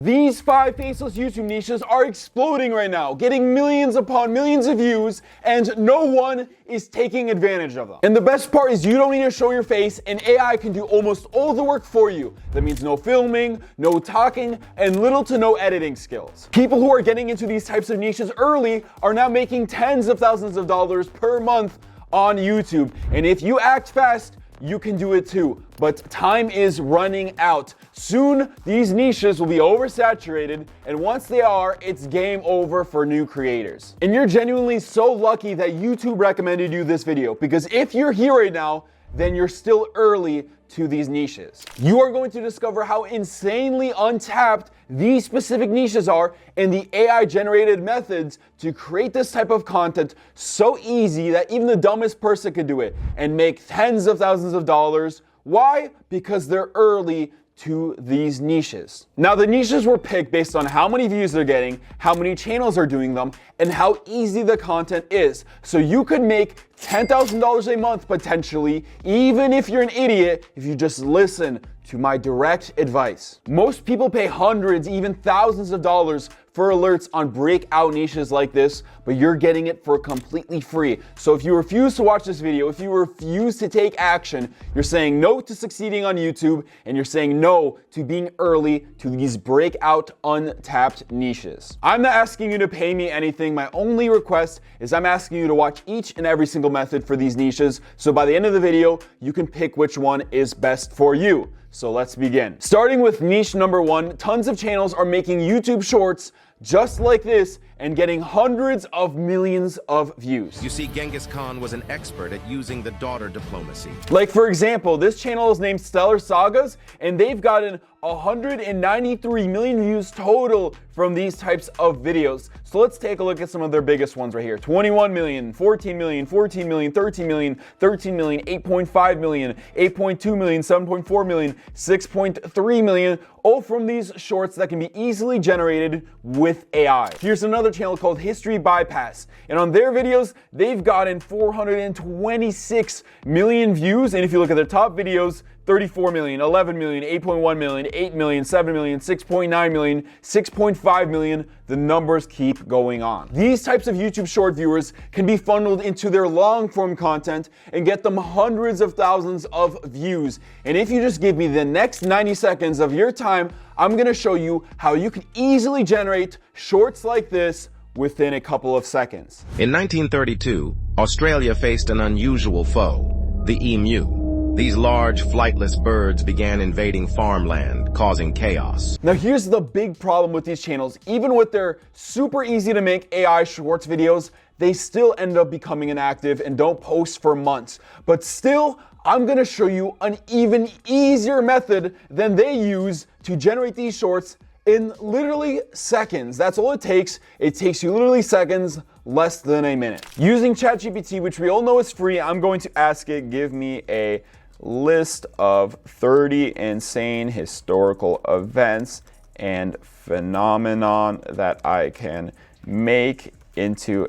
These 5 faceless YouTube niches are exploding right now, getting millions upon millions of views, and no one is taking advantage of them. And the best part is you don't need to show your face, and AI can do almost all the work for you. That means no filming, no talking, and little to no editing skills. People who are getting into these types of niches early are now making tens of thousands of dollars per month on YouTube. And if you act fast, you can do it too, but time is running out. Soon, these niches will be oversaturated, and once they are, it's game over for new creators. And you're genuinely so lucky that YouTube recommended you this video, because if you're here right now, then you're still early to these niches. You are going to discover how insanely untapped these specific niches are and the AI generated methods to create this type of content so easy that even the dumbest person could do it and make tens of thousands of dollars. Why? Because they're early to these niches. Now, the niches were picked based on how many views they're getting, how many channels are doing them, and how easy the content is. So you could make $10,000 a month potentially, even if you're an idiot, if you just listen to my direct advice. Most people pay hundreds, even thousands of dollars for alerts on breakout niches like this, but you're getting it for completely free. So if you refuse to watch this video, if you refuse to take action, you're saying no to succeeding on YouTube, and you're saying no to being early to these breakout untapped niches. I'm not asking you to pay me anything. My only request is I'm asking you to watch each and every single method for these niches, so by the end of the video, you can pick which one is best for you. So let's begin. Starting with niche number 1, tons of channels are making YouTube shorts just like this and getting hundreds of millions of views. You see, Genghis Khan was an expert at using the daughter diplomacy. Like, for example, this channel is named Stellar Sagas, and they've gotten 193 million views total from these types of videos. So let's take a look at some of their biggest ones right here. 21 million, 14 million, 14 million, 13 million, 13 million, 8.5 million, 8.2 million, 7.4 million, 6.3 million, all from these shorts that can be easily generated with AI. Here's another channel called History Bypass, and on their videos, they've gotten 426 million views, and if you look at their top videos, 34 million, 11 million, 8.1 million, 8 million, 7 million, 6.9 million, 6.5 million, the numbers keep going on. These types of YouTube short viewers can be funneled into their long form content and get them hundreds of thousands of views. And if you just give me the next 90 seconds of your time, I'm gonna show you how you can easily generate shorts like this within a couple of seconds. In 1932, Australia faced an unusual foe, the emu. These large, flightless birds began invading farmland, causing chaos. Now here's the big problem with these channels. Even with their super easy to make AI shorts videos, they still end up becoming inactive and don't post for months. But still, I'm gonna show you an even easier method than they use to generate these shorts in literally seconds. That's all it takes. It takes you literally seconds, less than a minute. Using ChatGPT, which we all know is free, I'm going to ask it, give me a list of 30 insane historical events and phenomenon that I can make into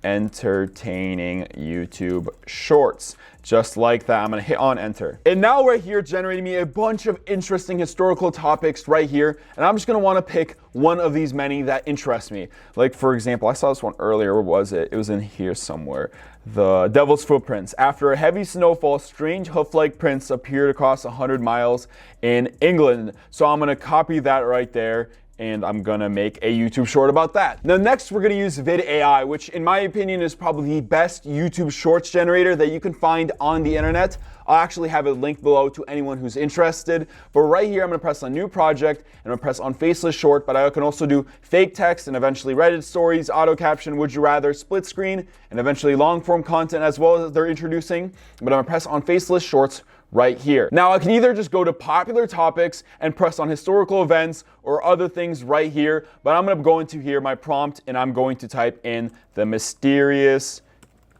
entertaining YouTube shorts. Just like that, I'm gonna hit on enter. And now right here, generating me a bunch of interesting historical topics right here. And I'm just gonna wanna pick one of these many that interest me. Like, for example, I saw this one earlier. Where was it? It was in here somewhere. The Devil's Footprints. After a heavy snowfall, strange hoof-like prints appeared across 100 miles in England. So I'm gonna copy that right there, and I'm gonna make a YouTube short about that. Now next, we're gonna use VidAI, which in my opinion is probably the best YouTube shorts generator that you can find on the internet. I'll actually have it linked below to anyone who's interested. But right here, I'm gonna press on new project, and I'm gonna press on faceless short, but I can also do fake text and eventually Reddit stories, auto caption, would you rather, split screen, and eventually long form content as well as they're introducing. But I'm gonna press on faceless shorts right here. Now I can either just go to popular topics and press on historical events or other things right here, but I'm gonna go into here, my prompt, and I'm going to type in the mysterious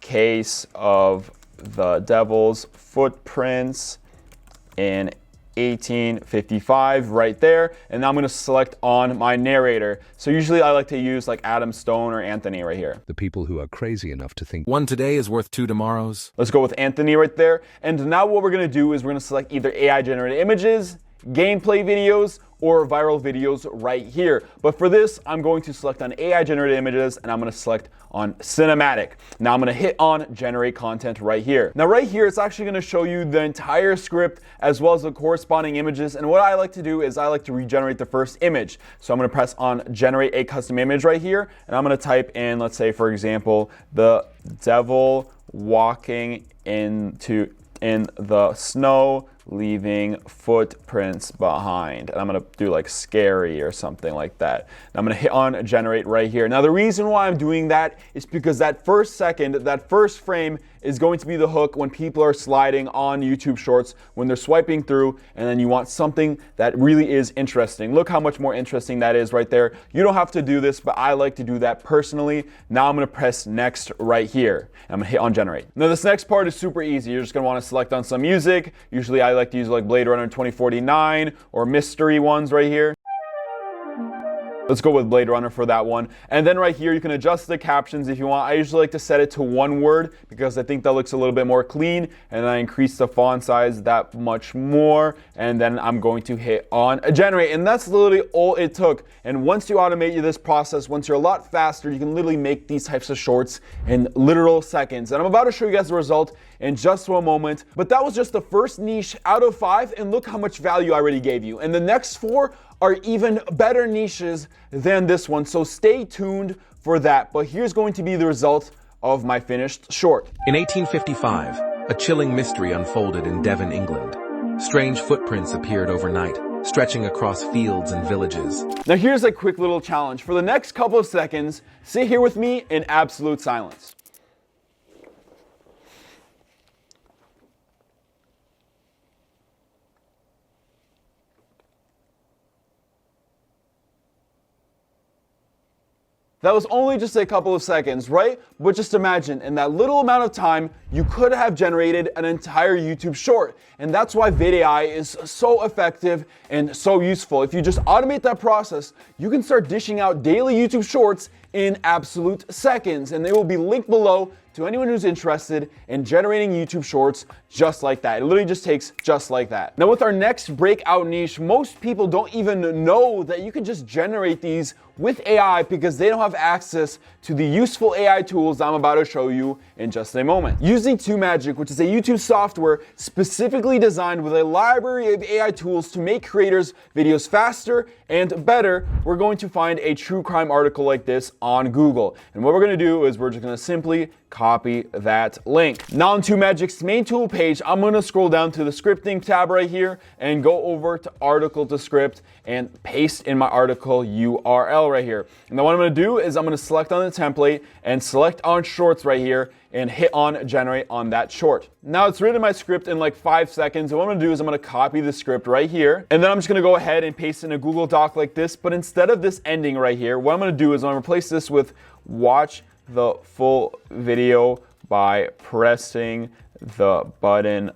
case of the Devil's Footprints in 1855 right there, and now I'm going to select on my narrator. So usually I like to use like Adam Stone or Anthony right here. The people who are crazy enough to think one today is worth 2 tomorrows. Let's go with Anthony right there. And now what we're going to do is we're going to select either AI generated images, gameplay videos or viral videos right here. But for this, I'm going to select on AI generated images and I'm going to select on cinematic. Now I'm going to hit on generate content right here. Now right here, it's actually going to show you the entire script as well as the corresponding images. And what I like to do is I like to regenerate the first image. So I'm going to press on generate a custom image right here. And I'm going to type in, let's say, for example, the devil walking in the snow, leaving footprints behind. And I'm gonna do like scary or something like that. And I'm gonna hit on generate right here. Now the reason why I'm doing that is because that first second, that first frame is going to be the hook when people are sliding on YouTube Shorts, when they're swiping through, and then you want something that really is interesting. Look how much more interesting that is right there. You don't have to do this, but I like to do that personally. Now I'm gonna press next right here. I'm gonna hit on generate. Now this next part is super easy. You're just gonna wanna select on some music. Usually I like to use like Blade Runner 2049 or mystery ones right here. Let's go with Blade Runner for that one. And then right here, you can adjust the captions if you want. I usually like to set it to one word because I think that looks a little bit more clean. And then I increase the font size that much more. And then I'm going to hit on generate. And that's literally all it took. And once you automate this process, once you're a lot faster, you can literally make these types of shorts in literal seconds. And I'm about to show you guys the result in just one moment. But that was just the first niche out of 5. And look how much value I already gave you. And the next 4 are even better niches than this one. So stay tuned for that. But here's going to be the result of my finished short. In 1855, a chilling mystery unfolded in Devon, England. Strange footprints appeared overnight, stretching across fields and villages. Now here's a quick little challenge. For the next couple of seconds, sit here with me in absolute silence. That was only just a couple of seconds, right? But just imagine, in that little amount of time, you could have generated an entire YouTube short. And that's why VidAI is so effective and so useful. If you just automate that process, you can start dishing out daily YouTube shorts in absolute seconds. And they will be linked below to anyone who's interested in generating YouTube shorts just like that. It literally just takes just like that. Now with our next breakout niche, most people don't even know that you can just generate these with AI because they don't have access to the useful AI tools I'm about to show you in just a moment. Using TubeMagic, which is a YouTube software specifically designed with a library of AI tools to make creators' videos faster and better, we're going to find a true crime article like this on Google. And what we're gonna do is we're just gonna simply copy that link. Now on TubeMagic's main tool page, I'm gonna scroll down to the scripting tab right here and go over to article to script and paste in my article URL right here. And then what I'm gonna do is I'm gonna select on the template and select on shorts right here and hit on generate on that short. Now it's written my script in like 5 seconds. And what I'm gonna do is I'm gonna copy the script right here. And then I'm just gonna go ahead and paste in a Google Doc like this. But instead of this ending right here, what I'm gonna do is I'm gonna replace this with watch the full video by pressing the button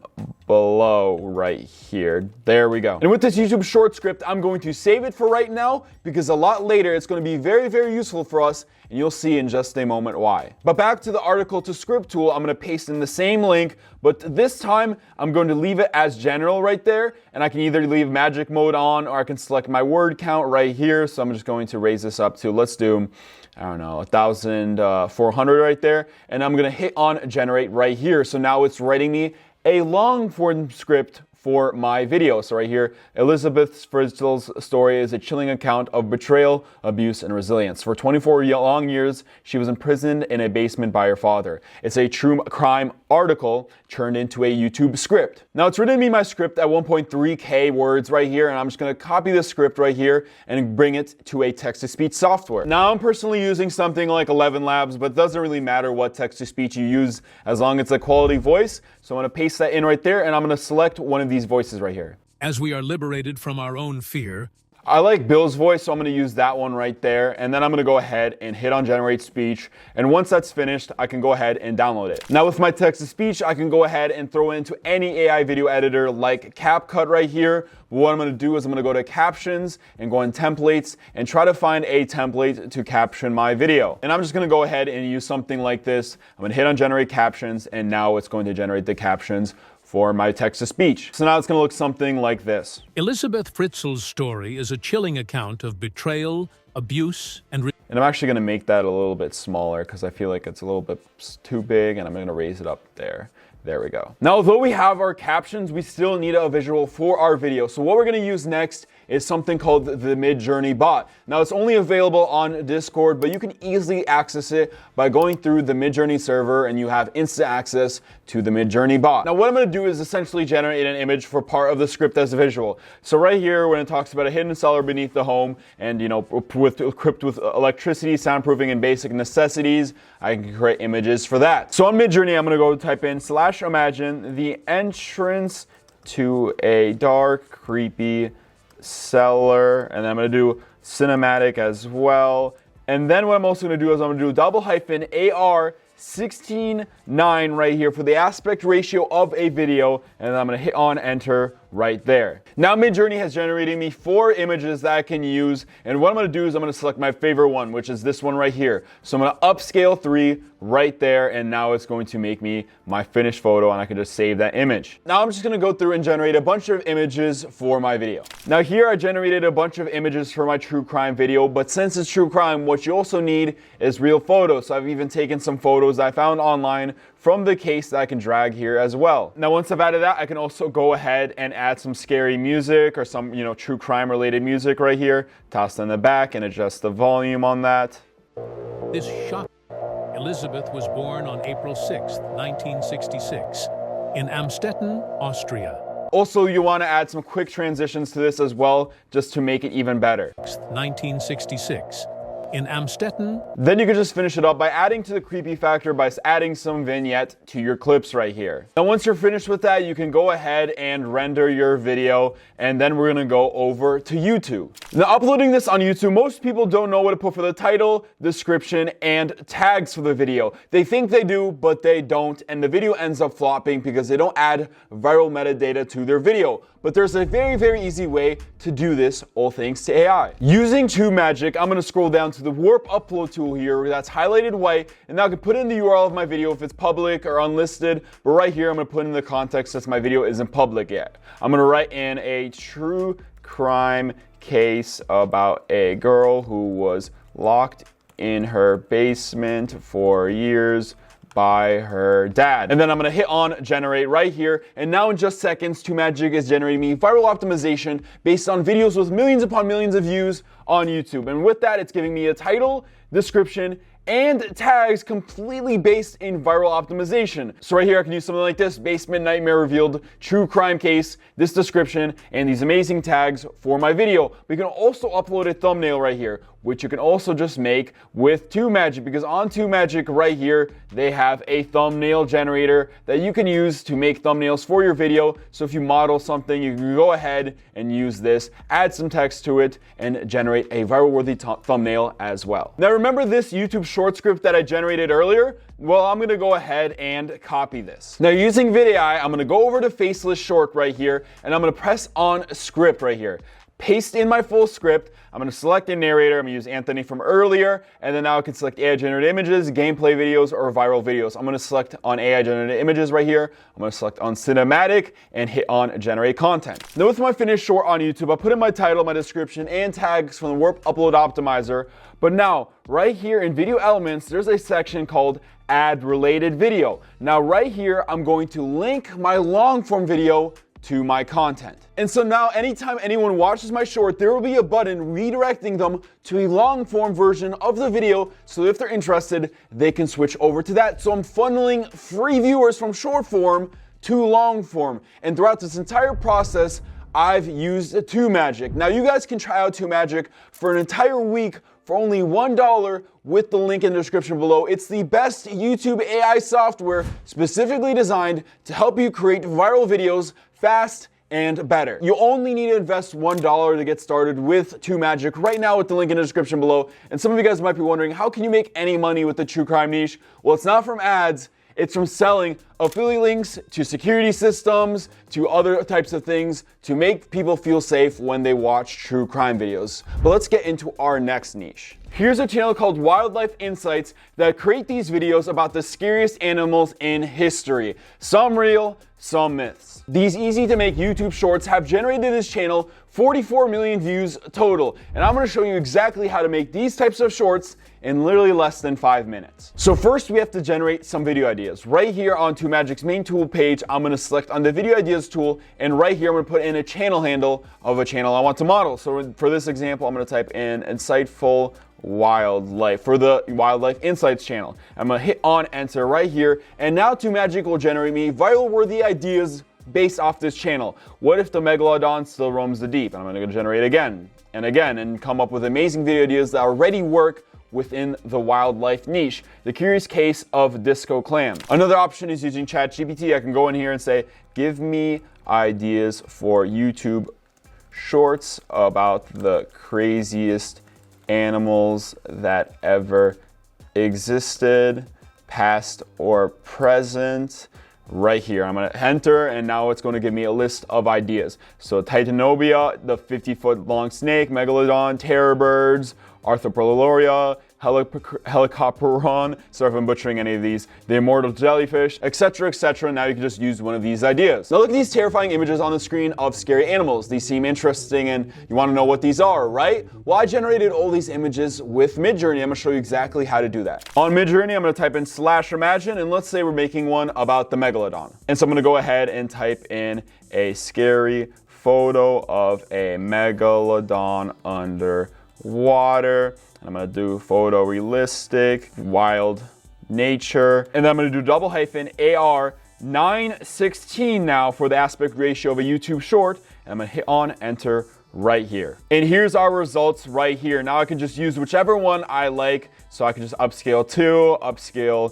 below right here. There we go. And with this YouTube short script, I'm going to save it for right now because a lot later it's going to be very, very useful for us, and you'll see in just a moment why. But back to the article to script tool, I'm going to paste in the same link, but this time I'm going to leave it as general right there, and I can either leave magic mode on or I can select my word count right here. So I'm just going to raise this up to, let's do, I don't know, 1,400 right there. And I'm gonna hit on generate right here. So now it's writing me a long form script for my video. So right here, Elizabeth Frizzle's story is a chilling account of betrayal, abuse, and resilience. For 24 long years, she was imprisoned in a basement by her father. It's a true crime article turned into a YouTube script. Now it's written me my script at 1.3K words right here, and I'm just gonna copy this script right here and bring it to a text-to-speech software. Now I'm personally using something like 11 Labs, but it doesn't really matter what text-to-speech you use as long as it's a quality voice. So I'm gonna paste that in right there, and I'm gonna select one of these voices right here. As we are liberated from our own fear, I like Bill's voice, so I'm going to use that one right there. And then I'm going to go ahead and hit on generate speech. And once that's finished, I can go ahead and download it. Now with my text-to-speech, I can go ahead and throw it into any AI video editor like CapCut right here. But what I'm going to do is I'm going to go to captions and go in templates and try to find a template to caption my video. And I'm just going to go ahead and use something like this. I'm going to hit on generate captions, and now it's going to generate the captions for my text-to-speech. So now it's gonna look something like this. Elizabeth Fritzl's story is a chilling account of betrayal, abuse, and And I'm actually gonna make that a little bit smaller because I feel like it's a little bit too big, and I'm gonna raise it up there. There we go. Now, although we have our captions, we still need a visual for our video. So what we're gonna use next is something called the Midjourney bot. Now, it's only available on Discord, but you can easily access it by going through the Midjourney server, and you have instant access to the Midjourney bot. Now, what I'm gonna do is essentially generate an image for part of the script as a visual. So right here, when it talks about a hidden cellar beneath the home and, you know, equipped with electricity, soundproofing, and basic necessities, I can create images for that. So on Midjourney, I'm gonna go type in /imagine the entrance to a dark, creepy cellar, and then I'm gonna do cinematic as well. And then what I'm also gonna do is I'm gonna do AR16:9 right here for the aspect ratio of a video, and then I'm gonna hit on enter right there. Now Midjourney has generated me 4 images that I can use, and what I'm gonna do is I'm gonna select my favorite one, which is this one right here. So I'm gonna upscale 3 right there, and now it's going to make me my finished photo, and I can just save that image. Now I'm just gonna go through and generate a bunch of images for my video. Now here I generated a bunch of images for my true crime video, but since it's true crime, what you also need is real photos. So I've even taken some photos I found online from the case that I can drag here as well. Now once I've added that, I can also go ahead and add some scary music or some, true crime related music right here, toss it in the back and adjust the volume on that. This shock. Elizabeth was born on April 6, 1966, in Amstetten, Austria. Also, you want to add some quick transitions to this as well, just to make it even better. 1966, in Amstetten. Then you can just finish it up by adding to the creepy factor by adding some vignette to your clips right here. Now once you're finished with that, you can go ahead and render your video, and then we're gonna go over to YouTube. Now uploading this on YouTube, most people don't know what to put for the title, description, and tags for the video. They think they do, but they don't, and the video ends up flopping because they don't add viral metadata to their video. But there's a very, very easy way to do this, all thanks to AI. Using TubeMagic, I'm gonna scroll down to the warp upload tool here that's highlighted white, and now I can put in the URL of my video if it's public or unlisted, but right here I'm gonna put in the context since my video isn't public yet. I'm gonna write in a true crime case about a girl who was locked in her basement for years by her dad. And then I'm gonna hit on generate right here, and now in just seconds, TubeMagic is generating me viral optimization based on videos with millions upon millions of views on YouTube. And with that, it's giving me a title, description, and tags completely based in viral optimization. So right here I can use something like this: basement nightmare revealed, true crime case, this description, and these amazing tags for my video. We can also upload a thumbnail right here, which you can also just make with TubeMagic, because on TubeMagic right here, they have a thumbnail generator that you can use to make thumbnails for your video. So if you model something, you can go ahead and use this, add some text to it, and generate a viral-worthy thumbnail as well. Now remember this YouTube short script that I generated earlier? Well, I'm gonna go ahead and copy this. Now using VidAI, I'm gonna go over to Faceless Short right here, and I'm gonna press on script right here. Paste in my full script. I'm gonna select a narrator. I'm gonna use Anthony from earlier, and then now I can select AI generated images, gameplay videos, or viral videos. I'm gonna select on AI generated images right here. I'm gonna select on cinematic and hit on generate content. Now with my finished short on YouTube, I put in my title, my description, and tags from the Warp Upload Optimizer. But now, right here in Video Elements, there's a section called Add Related Video. Now right here, I'm going to link my long form video to my content. And so now anytime anyone watches my short, there will be a button redirecting them to a long form version of the video, so if they're interested, they can switch over to that. So I'm funneling free viewers from short form to long form. And throughout this entire process, I've used TubeMagic. Now you guys can try out TubeMagic for an entire week for only $1 with the link in the description below. It's the best YouTube AI software specifically designed to help you create viral videos fast and better. You only need to invest $1 to get started with TubeMagic right now with the link in the description below. And some of you guys might be wondering, how can you make any money with the true crime niche? Well, it's not from ads. It's from selling affiliate links to security systems, to other types of things to make people feel safe when they watch true crime videos. But let's get into our next niche. Here's a channel called Wildlife Insights that create these videos about the scariest animals in history. Some real, some myths. These easy to make YouTube shorts have generated this channel 44 million views total. And I'm gonna show you exactly how to make these types of shorts in literally less than 5 minutes. So first we have to generate some video ideas. Right here on TubeMagic's main tool page, I'm gonna select on the video ideas tool, and right here I'm gonna put in a channel handle of a channel I want to model. So for this example, I'm gonna type in insightful wildlife for the Wildlife Insights channel. I'm gonna hit on enter right here, and now TubeMagic will generate me viral-worthy ideas based off this channel. What if the megalodon still roams the deep? And I'm gonna generate again and again and come up with amazing video ideas that already work within the wildlife niche. The curious case of disco clam. Another option is using ChatGPT. I can go in here and say, give me ideas for YouTube shorts about the craziest animals that ever existed, past or present. Right here, I'm gonna enter, and now it's gonna give me a list of ideas. So Titanobia, the 50-foot long snake, megalodon, terror birds, Arthropoluria, Helicoperon, sorry if I'm butchering any of these, the immortal jellyfish, etc., etc. Now you can just use one of these ideas. Now look at these terrifying images on the screen of scary animals. These seem interesting and you want to know what these are, right? Well, I generated all these images with Midjourney. I'm going to show you exactly how to do that. On Midjourney, I'm going to type in /imagine, and let's say we're making one about the megalodon. And so I'm going to go ahead and type in a scary photo of a megalodon underwater. I'm gonna do photorealistic, wild nature, and then I'm gonna do double hyphen AR 916 now for the aspect ratio of a YouTube short, and I'm gonna hit on enter right here. And here's our results right here. Now I can just use whichever one I like, so I can just upscale 2, upscale,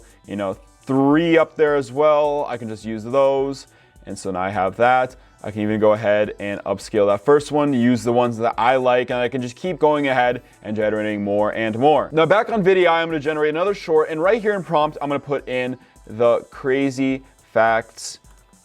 3 up there as well. I can just use those, and so now I have that. I can even go ahead and upscale that first one, use the ones that I like, and I can just keep going ahead and generating more and more. Now back on VidiAI, I'm gonna generate another short, and right here in prompt, I'm gonna put in the crazy facts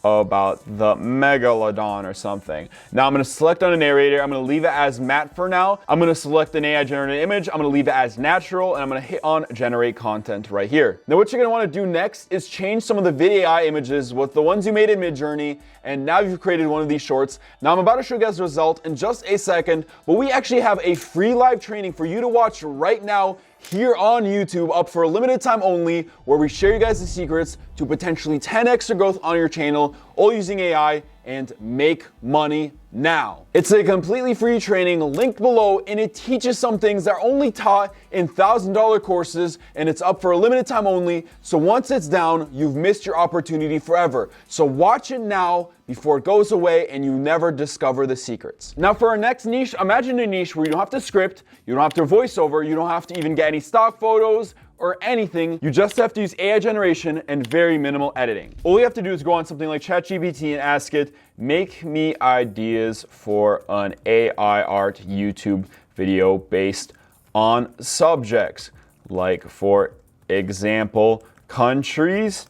about the megalodon or something. Now I'm gonna select on a narrator, I'm gonna leave it as matte for now. I'm gonna select an AI generated image, I'm gonna leave it as natural, and I'm gonna hit on generate content right here. Now what you're gonna wanna do next is change some of the VidiAI images with the ones you made in Midjourney, and now you've created one of these shorts. Now I'm about to show you guys the result in just a second, but we actually have a free live training for you to watch right now here on YouTube, up for a limited time only, where we share you guys the secrets to potentially 10x your growth on your channel, all using AI, and make money now. It's a completely free training linked below, and it teaches some things that are only taught in $1,000 courses, and it's up for a limited time only. So once it's down, you've missed your opportunity forever. So watch it now before it goes away and you never discover the secrets. Now for our next niche, imagine a niche where you don't have to script, you don't have to voiceover, you don't have to even get any stock photos or anything. You just have to use AI generation and very minimal editing. All you have to do is go on something like ChatGPT and ask it, make me ideas for an AI art YouTube video based on subjects, like for example, countries,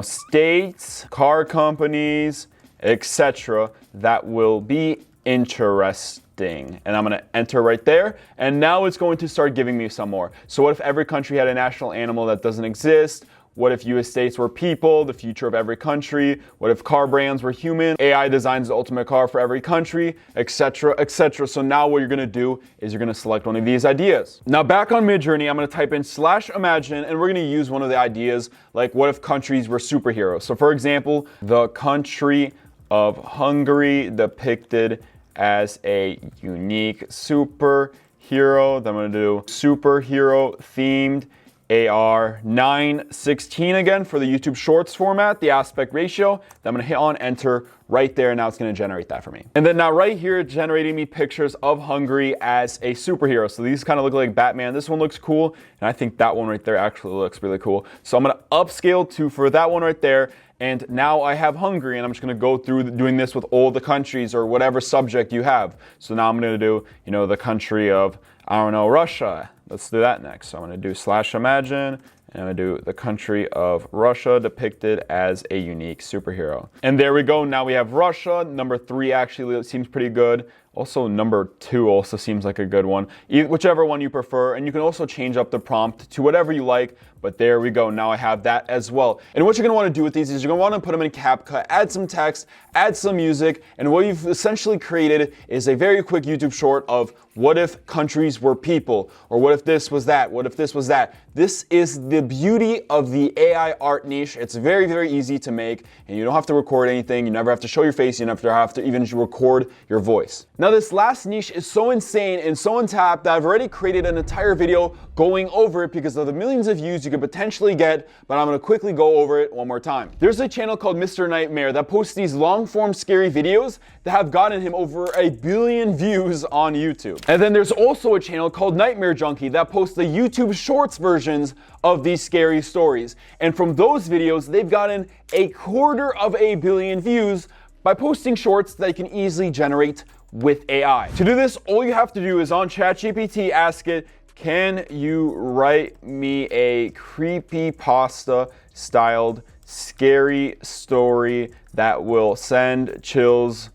states, car companies, etc. that will be interesting. And I'm gonna enter right there, and now it's going to start giving me some more. So what if every country had a national animal that doesn't exist? What if US states were people, the future of every country? What if car brands were human? AI designs the ultimate car for every country, etc., etc. So now what you're gonna do is you're gonna select one of these ideas. Now back on Midjourney, I'm gonna type in /imagine, and we're gonna use one of the ideas, like what if countries were superheroes? So for example, the country of Hungary depicted as a unique superhero. Then I'm gonna do superhero themed AR 916 again for the YouTube Shorts format, the aspect ratio. Then I'm gonna hit on enter right there, and now it's gonna generate that for me. And then now right here, it's generating me pictures of Hungary as a superhero. So these kind of look like Batman. This one looks cool, and I think that one right there actually looks really cool. So I'm gonna upscale to for that one right there, and now I have Hungary, and I'm just gonna go through doing this with all the countries or whatever subject you have. So now I'm gonna do, the country of, Russia. Let's do that next. So I'm gonna do /imagine, And I'm gonna do the country of Russia depicted as a unique superhero. And there we go. Now we have Russia. Number 3 actually seems pretty good. Also, number 2 also seems like a good one. Whichever one you prefer. And you can also change up the prompt to whatever you like. But there we go. Now I have that as well. And what you're going to want to do with these is you're going to want to put them in CapCut, add some text, add some music. And what you've essentially created is a very quick YouTube short of what if countries were people? Or what if this was that? What if this was that? This is the beauty of the AI art niche. It's very, very easy to make. And you don't have to record anything. You never have to show your face. You never have to even record your voice. Now this last niche is so insane and so untapped that I've already created an entire video going over it because of the millions of views you could potentially get, but I'm going to quickly go over it one more time. There's a channel called Mr. Nightmare that posts these long-form scary videos that have gotten him over 1 billion views on YouTube. And then there's also a channel called Nightmare Junkie that posts the YouTube Shorts versions of these scary stories. And from those videos, they've gotten 250 million views by posting shorts that you can easily generate with AI. To do this, all you have to do is on ChatGPT, ask it, can you write me a creepypasta styled scary story that will send chills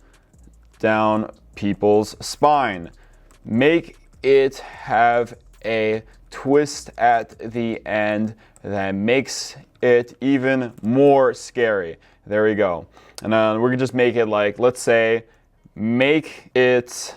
down people's spine? Make it have a twist at the end that makes it even more scary. There we go. And then we're gonna just make it like, let's say, make it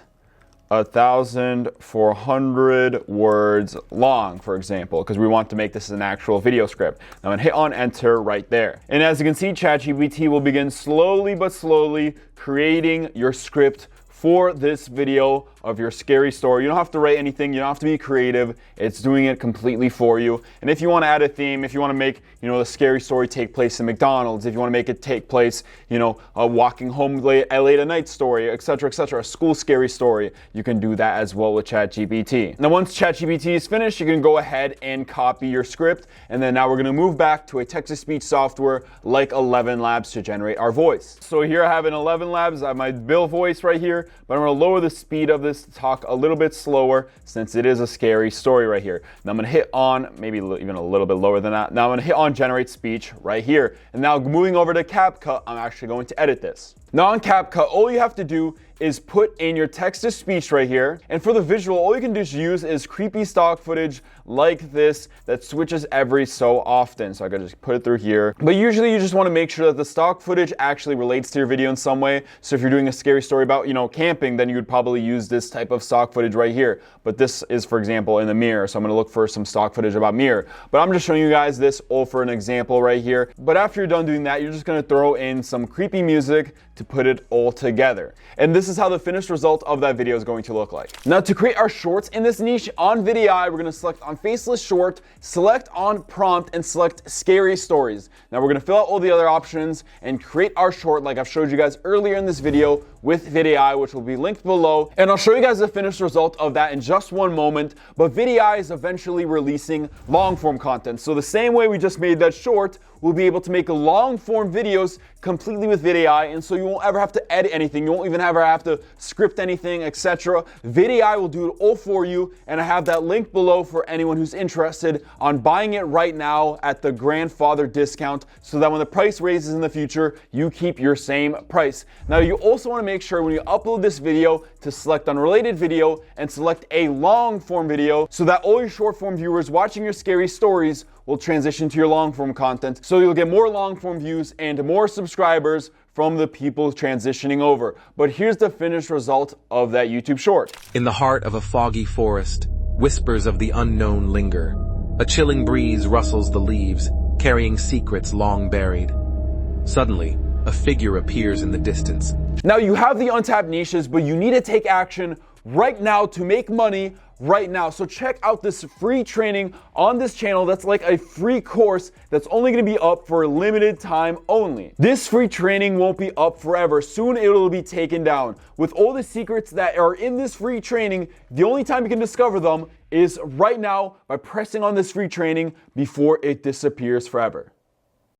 1,400 words long, for example, because we want to make this an actual video script. I'm gonna hit on enter right there. And as you can see, ChatGPT will begin slowly but slowly creating your script for this video of your scary story. You don't have to write anything. You don't have to be creative. It's doing it completely for you. And if you want to add a theme, if you want to make, the scary story take place in McDonald's, if you want to make it take place, a walking home late at night story, etc., a school scary story, you can do that as well with ChatGPT. Now, once ChatGPT is finished, you can go ahead and copy your script. And then now we're going to move back to a text-to-speech software like 11 Labs to generate our voice. So here I have an 11 Labs. I have my Bill voice right here. But I'm going to lower the speed of this to talk a little bit slower since it is a scary story right here. Now I'm going to hit on, maybe even a little bit lower than that. Now I'm going to hit on generate speech right here. And now moving over to CapCut, I'm actually going to edit this. Now on CapCut, all you have to do is put in your text-to-speech right here. And for the visual, all you can just use is creepy stock footage like this that switches every so often. So I could just put it through here. But usually you just want to make sure that the stock footage actually relates to your video in some way. So if you're doing a scary story about, camping, then you would probably use this type of stock footage right here. But this is, for example, in the mirror. So I'm going to look for some stock footage about mirror. But I'm just showing you guys this all for an example right here. But after you're done doing that, you're just going to throw in some creepy music to put it all together. And this is how the finished result of that video is going to look like. Now to create our shorts in this niche on Vidii, we're going to select on Faceless Short, select on Prompt, and select Scary Stories. Now we're going to fill out all the other options and create our short like I've showed you guys earlier in this video with Vidii, which will be linked below. And I'll show you guys the finished result of that in just one moment. But Vidii is eventually releasing long form content. So the same way we just made that short, we'll be able to make long form videos completely with Vidii. And so you won't ever have to edit anything. You won't even ever have to script anything, etc. Vidii will do it all for you. And I have that link below for anyone who's interested on buying it right now at the grandfather discount so that when the price raises in the future, you keep your same price. Now you also want to make sure when you upload this video to select unrelated video and select a long form video so that all your short form viewers watching your scary stories will transition to your long form content. So you'll get more long form views and more subscribers from the people transitioning over. But here's the finished result of that YouTube short. In the heart of a foggy forest, whispers of the unknown linger. A chilling breeze rustles the leaves, carrying secrets long buried. Suddenly, a figure appears in the distance. Now you have the untapped niches, but you need to take action right now to make money right now. So check out this free training on this channel. That's like a free course that's only going to be up for a limited time only. This free training won't be up forever. Soon it will be taken down. With all the secrets that are in this free training, the only time you can discover them is right now by pressing on this free training before it disappears forever.